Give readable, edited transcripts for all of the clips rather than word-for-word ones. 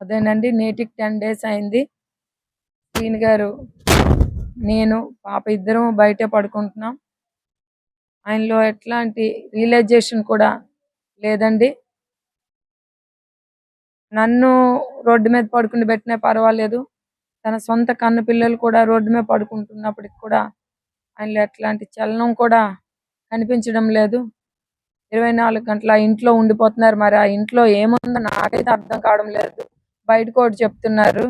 అదేనండి. నేటికి 10 డేస్ అయింది. శ్రీను గారు, నేను, పాప ఇద్దరం బయటే పడుకుంటున్నాం. ఆయనలో ఎట్లాంటి రియలైజేషన్ కూడా లేదండి. నన్ను రోడ్డు మీద పడుకుండబెట్టినా పర్వాలేదు. తన సొంత కన్న పిల్లలు కూడా రోడ్డు మీద పడుకుంటున్నప్పటికి కూడా ఆయనలో ఎట్లాంటి చలనం కూడా కనిపించడం లేదు. 24 గంటలు ఆ ఇంట్లో ఉండిపోతున్నారు. మరి ఆ ఇంట్లో ఏముందో నాకైతే అర్థం కావడం లేదు. బయటకోటి చెప్తున్నారు.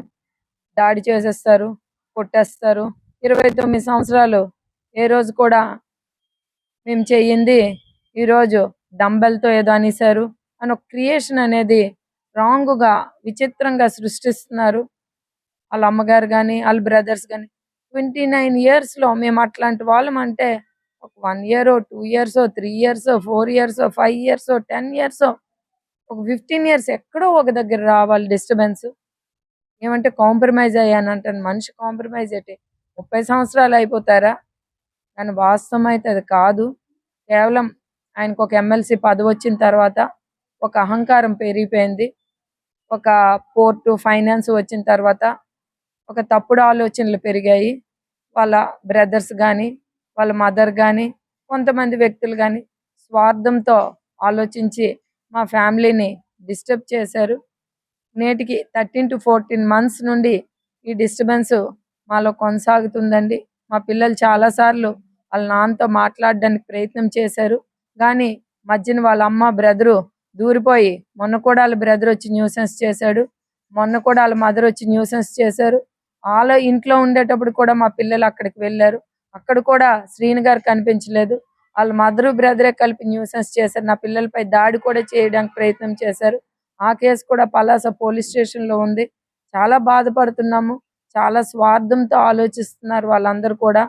దాడి చేసేస్తారు, కొట్టేస్తారు. 29 సంవత్సరాలు ఏ రోజు కూడా మేము చెయ్యింది ఈరోజు డంబెల్‌తో ఏదో అనేశారు అని ఒక క్రియేషన్ అనేది రాంగ్‌గా, విచిత్రంగా సృష్టిస్తున్నారు. ఆళ్ళ అమ్మగారు గాని, ఆళ్ళ బ్రదర్స్ గాని. 29 ఇయర్స్‌లో మేము అట్లాంటి వాళ్ళమంటే ఒక 1 ఇయరో, 2 ఇయర్సో, 3 ఇయర్సో, 4 ఇయర్సో, 5 ఇయర్సో, 10 ఇయర్సో, ఒక 15 ఇయర్స్ ఎక్కడో ఒక దగ్గర రావాలి డిస్టర్బెన్స్. ఏమంటే కాంప్రమైజ్ అయ్యానంటాను. మనిషి కాంప్రమైజ్ ఏంటి? 30 సంవత్సరాలు అయిపోతారా? కానీ వాస్తవం అయితే అది కాదు. కేవలం ఆయనకొక ఎమ్మెల్సీ పదవొచ్చిన తర్వాత ఒక అహంకారం పెరిగిపోయింది. ఒక పోర్టు, ఫైనాన్స్ వచ్చిన తర్వాత ఒక తప్పుడు ఆలోచనలు పెరిగాయి. వాళ్ళ బ్రదర్స్ గాని, వాళ్ళ మదర్ గాని, కొంతమంది వ్యక్తులు గాని స్వార్థంతో ఆలోచించి మా ఫ్యామిలీని డిస్టర్బ్ చేశారు. నేటికి 13-14 మంత్స్ నుండి ఈ డిస్టర్బెన్స్ మాలో కొనసాగుతుందండి. మా పిల్లలు చాలా సార్లు వాళ్ళ నాన్నతో మాట్లాడడానికి ప్రయత్నం చేశారు. గానీ మధ్యన వాళ్ళ అమ్మ, బ్రదరు దూరిపోయి మొన్న కూడా ఆళ్ళ బ్రదర్ వచ్చి న్యూసెన్స్ చేశాడు. మొన్న కూడా ఆళ్ళ మదర్ వచ్చి న్యూసెన్స్ చేశారు. ఆళ్ళ ఇంట్లో ఉండేటప్పుడు కూడా మా పిల్లలు అక్కడికి వెళ్లారు. అక్కడ కూడా శ్రీను గారు కనిపించలేదు. ఆళ్ళ మదరు, బ్రదరే కలిపి న్యూసెన్స్ చేశారు. నా పిల్లలపై దాడి కూడా చేయడానికి ప్రయత్నం చేశారు. ఆ కేసు కూడా పలాస పోలీస్ స్టేషన్‌లో ఉంది. చాలా బాధపడుతున్నాము. చాలా స్వార్థంతో ఆలోచిస్తున్నారు వాళ్ళందరూ కూడా.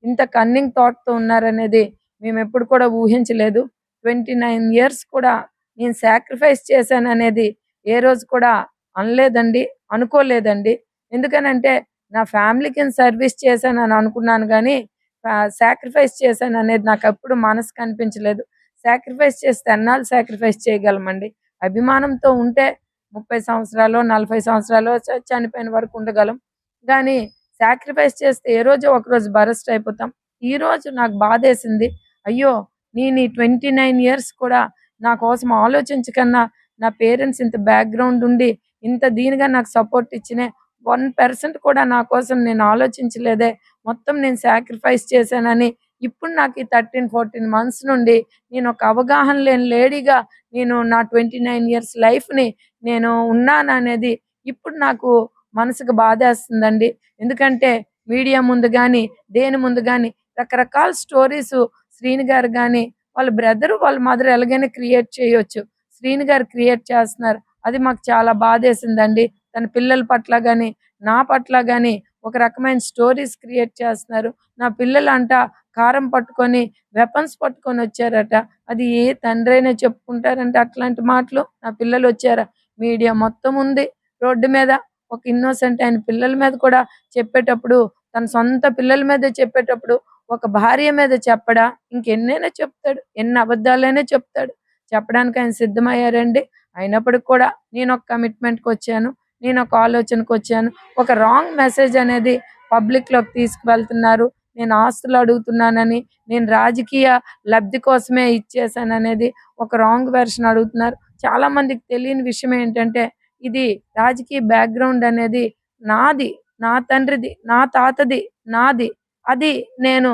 ఇంత కన్నింగ్ థాట్‌తో ఉన్నారనేది మేమెప్పుడు కూడా ఊహించలేదు. 29 ఇయర్స్ కూడా నేను సాక్రిఫైస్ చేశాననేది ఏ రోజు కూడా అనలేదండి. అనుకోలేదండి. ఎందుకనంటే నా ఫ్యామిలీకి సర్వీస్ చేశానని అనుకున్నాను గానీ సాక్రిఫైస్ చేశాననేది నాకెప్పుడు మనసుకు అనిపించలేదు. సాక్రిఫైస్ చేస్తే ఎన్నాళ్ళు సాక్రిఫైస్ చేయగలమండి? అభిమానంతో ఉంటే 30 సంవత్సరాలో, 40 సంవత్సరాలో చనిపోయిన వరకు ఉండగలం. గానీ సాక్రిఫైస్ చేస్తే ఏ రోజో ఒకరోజు బరస్ట్ అయిపోతాం. ఈరోజు నాకు బాధేసింది. అయ్యో! నేను ఈ 29 ఇయర్స్ కూడా నా కోసం ఆలోచించకన్నా నా పేరెంట్స్ ఇంత బ్యాక్‌గ్రౌండ్ ఉండి ఇంత దీనిగా నాకు సపోర్ట్ ఇచ్చిన 1% కూడా నా కోసం నేను ఆలోచించలేదే. మొత్తం నేను సాక్రిఫైస్ చేశానని ఇప్పుడు నాకు ఈ 13, 14 మంత్స్ నుండి నేను ఒక అవగాహన లేని లేడీగా నేను నా 29 ఇయర్స్ లైఫ్‌ని నేను ఉన్నాననేది ఇప్పుడు నాకు మనసుకు బాధేస్తుందండి. ఎందుకంటే మీడియా ముందు గాని, దేని ముందు గాని రకరకాల స్టోరీసు శ్రీను గారు గాని, వాళ్ళ బ్రదరు, వాళ్ళ మదర్ ఎలాగైనా క్రియేట్ చేయొచ్చు. శ్రీను గారు క్రియేట్ చేస్తున్నారు. అది మాకు చాలా బాధేసిందండి. తన పిల్లల పట్ల గాని, నా పట్ల గాని ఒక రకమైన స్టోరీస్ క్రియేట్ చేస్తున్నారు. నా పిల్లలంట కారం పట్టుకొని, వెపన్స్ పట్టుకొనొచ్చారట. అది ఏ తండ్రైనా చెప్పుకుంటారంట అట్లాంటి మాటలు? నా పిల్లలొచ్చారా? మీడియా మొత్తం ఉంది రోడ్డు మీద. ఒక ఇన్నోసెంట్ అయిన పిల్లల మీద కూడా చెప్పేటప్పుడు, తన సొంత పిల్లల మీదే చెప్పేటప్పుడు, ఒక భార్య మీద చెప్పడా? ఇంకెన్నైనా చెప్తాడు. ఎన్ని అబద్ధాలైనా చెప్తాడు. చెప్పడానికి ఆయన సిద్ధమయ్యారండి. అయినప్పటికి కూడా నేనొక కమిట్మెంట్‌కొచ్చాను. నేనొక ఆలోచనకొచ్చాను. ఒక రాంగ్ మెసేజ్ అనేది పబ్లిక్‌లోకి తీసుకువెళ్తున్నారు. నేను ఆస్తులు అడుగుతున్నానని, నేను రాజకీయ లబ్ధి కోసమే ఇచ్చేసాననేది ఒక రాంగ్ వెర్షన్ అడుగుతున్నారు. చాలా మందికి తెలియని విషయం ఏంటంటే, ఇది రాజకీయ బ్యాక్‌గ్రౌండ్ అనేది నాది, నా తండ్రిది, నా తాతది, నాది. అది నేను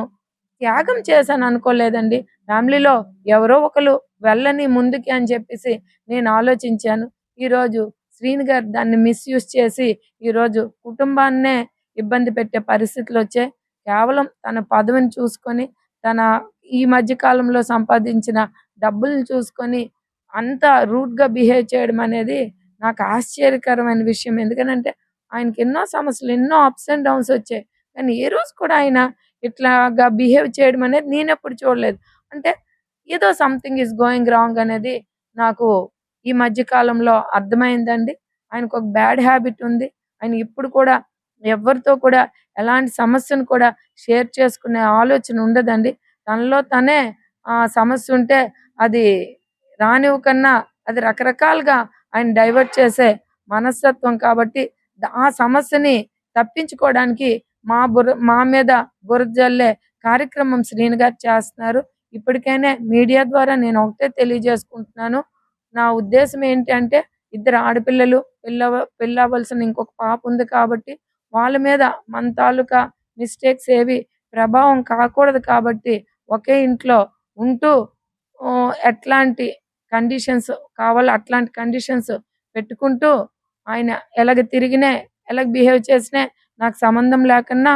త్యాగం చేశాననుకోలేదండి. ఫ్యామిలీలో ఎవరో ఒకళ్ళు వెళ్ళని ముందుకి అని చెప్పేసి నేను ఆలోచించాను. ఈరోజు శ్రీను గారు దాన్ని మిస్‌యూజ్ చేసి ఈరోజు కుటుంబాన్నే ఇబ్బంది పెట్టే పరిస్థితులొచ్చాయి. కేవలం తన పదవిని చూసుకొని, తన ఈ మధ్య కాలంలో సంపాదించిన డబ్బుల్ని చూసుకొని అంత రూడ్‌గా బిహేవ్ చేయడం అనేది నాకు ఆశ్చర్యకరమైన విషయం. ఎందుకనంటే ఆయనకి ఎన్నో సమస్యలు, ఎన్నో అప్స్ అండ్ డౌన్స్ వచ్చాయి. కానీ ఏ రోజు కూడా ఆయన ఇట్లాగా బిహేవ్ చేయడం అనేది నేనెప్పుడు చూడలేదు. అంటే ఏదో సంథింగ్ ఈస్ గోయింగ్ రాంగ్ అనేది నాకు ఈ మధ్య కాలంలో అర్థమైందండి. ఆయనకొక బ్యాడ్ హాబిట్ ఉంది. ఆయన ఇప్పుడు కూడా ఎవ్వరితో కూడా ఎలాంటి సమస్యను కూడా షేర్ చేసుకునే ఆలోచన ఉండదండి. తనలో తనే సమస్య ఉంటే అది రానివ్వకన్నా అది రకరకాలుగా ఆయన డైవర్ట్ చేసే మనస్తత్వం కాబట్టి ఆ సమస్యని తప్పించుకోవడానికి మా మీద బురద జల్లే కార్యక్రమం శ్రీను గారు చేస్తున్నారు. ఇప్పటికైనా మీడియా ద్వారా నేను ఒకటే తెలియజేసుకుంటున్నాను. నా ఉద్దేశం ఏంటి అంటే, ఇద్దరు ఆడపిల్లలు, పెళ్ళవ్వాల్సిన ఇంకొక పాప ఉంది కాబట్టి వాళ్ళ మీద మన తాలూకా మిస్టేక్స్ ఏవి ప్రభావం కాకూడదు కాబట్టి ఒకే ఇంట్లో ఉంటూ ఎట్లాంటి కండిషన్స్ కావాలో అట్లాంటి కండిషన్స్ పెట్టుకుంటూ ఆయన ఎలాగ బిహేవ్ చేసినా నాకు సంబంధం లేకున్నా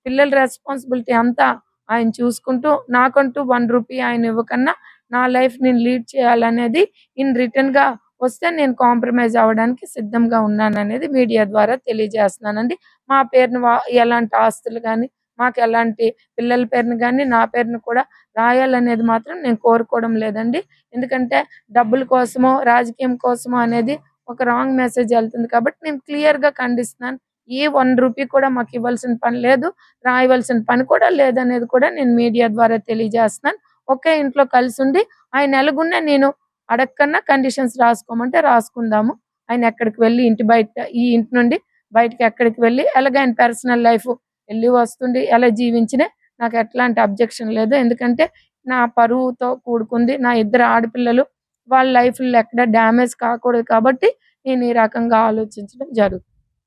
పిల్లల రెస్పాన్సిబిలిటీ అంతా ఆయన చూసుకుంటూ నాకంటూ రూ. 1 ఆయన ఇవ్వకన్నా నా లైఫ్ నేను లీడ్ చేయాలనేది ఇన్ రిటర్న్‌గా వస్తే నేను కాంప్రమైజ్ అవ్వడానికి సిద్ధంగా ఉన్నాననేది మీడియా ద్వారా తెలియజేస్తున్నానండి. మా పేరున ఎలాంటి ఆస్తులు గాని, మాకెలాంటి పిల్లల పేరున గాని, నా పేరున కూడా రాయాలనేది మాత్రం నేను కోరుకోవడం లేదండి. ఎందుకంటే డబ్బుల కోసమో, రాజకీయం కోసమో అనేది ఒక రాంగ్ మెసేజ్ ఎళ్తుంది కాబట్టి నేను క్లియర్‌గా ఖండిస్తున్నాను. ఏ రూ. 1 కూడా మాకివ్వాల్సిన పని లేదు. రాయవలసిన పని కూడా లేదనేది కూడా నేను మీడియా ద్వారా తెలియజేస్తున్నాను. ఒకే ఇంట్లో కలిసుండి ఆయన ఎలాగున్నా నేను అడగకన్నా కండిషన్స్ రాసుకోమంటే రాసుకుందాము. ఆయన ఎక్కడికి వెళ్లి ఈ ఇంటి నుండి బయటికి ఎక్కడికి వెళ్లి ఎలాగ ఆయన పర్సనల్ లైఫ్ ఎళ్లి వస్తుండి ఎలా జీవించినా నాకు ఎట్లాంటి అబ్జెక్షన్ లేదు. ఎందుకంటే నా పరువుతో కూడుకుంది. నా ఇద్దరు ఆడపిల్లలు వాళ్ళ లైఫ్‌లో ఎక్కడ డ్యామేజ్ కాకూడదు కాబట్టి నేను ఈ రకంగా ఆలోచించడం జరుగుతుంది.